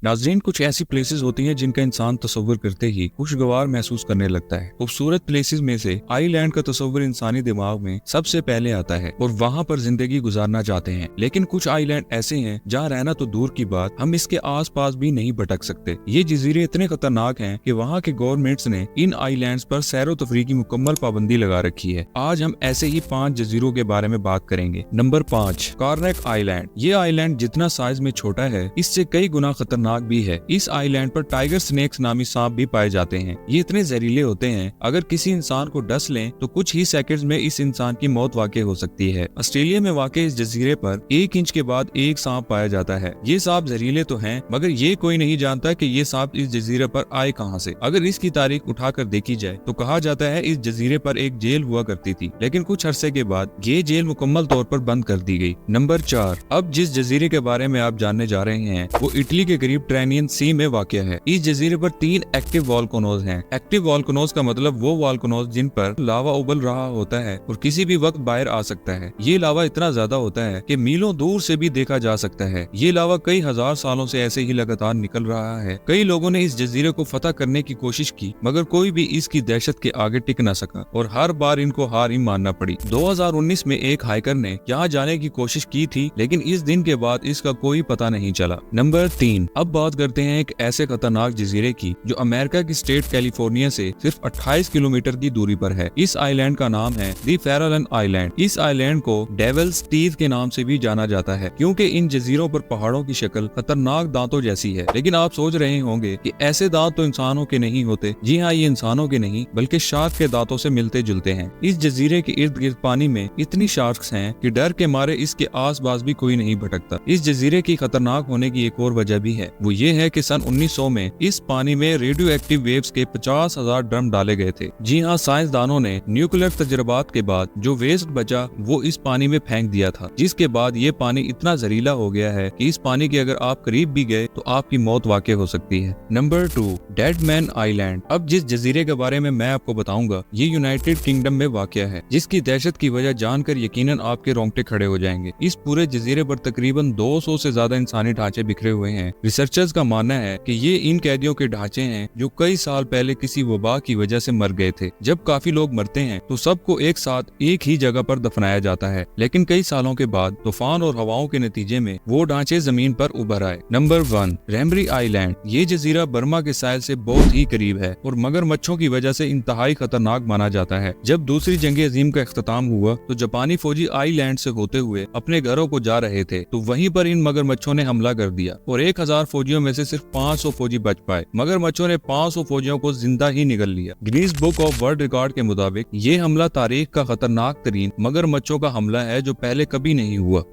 नाज़रीन, कुछ ऐसी प्लेसेस होती हैं जिनका इंसान तस्वर करते ही खुशगवार महसूस करने लगता है। खूबसूरत प्लेसेस में से आइलैंड का तस्वर इंसानी दिमाग में सबसे पहले आता है और वहाँ पर जिंदगी गुजारना चाहते हैं। लेकिन कुछ आइलैंड ऐसे हैं जहाँ रहना तो दूर की बात, हम इसके आस पास भी नहीं भटक सकते। ये जजीरे इतने खतरनाक हैं कि वहाँ के गवर्नमेंट्स ने इन आइलैंड्स पर सैरो तफरी की मुकम्मल पाबंदी लगा रखी है। आज हम ऐसे ही 5 जजीरों के बारे में बात करेंगे। Number 5, Carnac island. ये आइलैंड जितना साइज में छोटा है, इससे कई गुना खतरनाक भी है। इस आइलैंड पर टाइगर स्नेक्स नामी सांप भी पाए जाते हैं। ये इतने जहरीले होते हैं, अगर किसी इंसान को डस लें तो कुछ ही सेकंड्स में इस इंसान की मौत वाक़ई हो सकती है। ऑस्ट्रेलिया में वाक़ई इस जजीरे पर 1 इंच के बाद एक सांप पाया जाता है। ये सांप जहरीले तो हैं, मगर ये कोई नहीं जानता कि ये सांप इस जजीरे पर आए कहां से। अगर इसकी तारीख उठाकर देखी जाए तो कहा जाता है इस जजीरे पर एक जेल हुआ करती थी, लेकिन कुछ अरसे के बाद ये जेल मुकम्मल तौर पर बंद कर दी गई। नंबर 4, अब जिस जजीरे के बारे में आप जानने जा रहे हैं वो इटली के करीब ट्रेनियन सी में वाक़या है। इस जजीरे पर 3 एक्टिव वॉल्केनोज हैं। एक्टिव वॉल्केनोज का मतलब वो वॉल्केनोज जिन पर लावा उबल रहा होता है और किसी भी वक्त बाहर आ सकता है। ये लावा इतना ज्यादा होता है कि मीलों दूर से भी देखा जा सकता है। ये लावा कई हजार सालों से ऐसे ही लगातार निकल रहा है। कई लोगों ने इस जजीरे को फतह करने की कोशिश की, मगर कोई भी इसकी दहशत के आगे टिक न सका और हर बार इनको हार ही मानना पड़ी। 2019 में एक हाइकर ने यहाँ जाने की कोशिश की थी, लेकिन इस दिन के बाद इसका कोई पता नहीं चला। नंबर 3, अब बात करते हैं एक ऐसे खतरनाक जजीरे की जो अमेरिका की स्टेट कैलिफोर्निया से सिर्फ 28 किलोमीटर की दूरी पर है। इस आइलैंड का नाम है दी फेरालन आइलैंड। इस आइलैंड को डेविल्स टीथ के नाम से भी जाना जाता है, क्योंकि इन जजीरों पर पहाड़ों की शक्ल खतरनाक दांतों जैसी है। लेकिन आप सोच रहे होंगे कि ऐसे दांत तो इंसानों के नहीं होते। जी हाँ, ये इंसानों के नहीं बल्कि शार्क के दांतों से मिलते जुलते हैं। इस जजीरे के इर्द गिर्द पानी में इतनी शार्क्स हैं कि डर के मारे इसके आस पास भी कोई नहीं भटकता। इस जजीरे की खतरनाक होने की एक और वजह भी है, वो ये है कि सन 1900 में इस पानी में रेडियो एक्टिव वेव्स के 50,000 ड्रम डाले गए थे। जी हाँ, साइंसदानों ने न्यूक्लियर तजर्बात के बाद जो वेस्ट बचा वो इस पानी में फेंक दिया था, जिसके बाद ये पानी इतना जहरीला हो गया है कि इस पानी के अगर आप करीब भी गए तो आपकी मौत वाक़ई हो सकती है। Number 2, dead man island. अब जिस जजीरे के बारे में मैं आपको बताऊंगा ये यूनाइटेड किंगडम में वाक़या है, जिसकी दहशत की वजह जानकर यकीनन आपके रोंगटे खड़े हो जाएंगे। इस पूरे जजीरे पर तकरीबन 200 से ज्यादा इंसानी ढांचे बिखरे हुए हैं। रिसर्चर्स का मानना है कि ये इन कैदियों के ढांचे हैं जो कई साल पहले किसी वबा की वजह से मर गए थे। जब काफी लोग मरते हैं तो सबको एक साथ एक ही जगह पर दफनाया जाता है, लेकिन कई सालों के बाद तूफान और हवाओं के नतीजे में वो ढांचे जमीन पर उभर आए। Number 1, Ramree island. ये जजीरा बर्मा के साहिल से बहुत ही करीब है और मगरमच्छों की वजह से इंतहाई खतरनाक माना जाता है। जब दूसरी जंग अजीम का इख्तिताम हुआ तो जापानी फौजी आइलैंड से होते हुए अपने घरों को जा रहे थे, तो वहीं पर इन मगरमच्छों ने हमला कर दिया और 1000 फौजियों में से सिर्फ 500 फौजी बच पाए। मगरमच्छों ने 500 फौजियों को जिंदा ही निगल लिया। Guinness book of world record के मुताबिक ये हमला तारीख का खतरनाक तरीन मगरमच्छों का हमला है जो पहले कभी नहीं हुआ।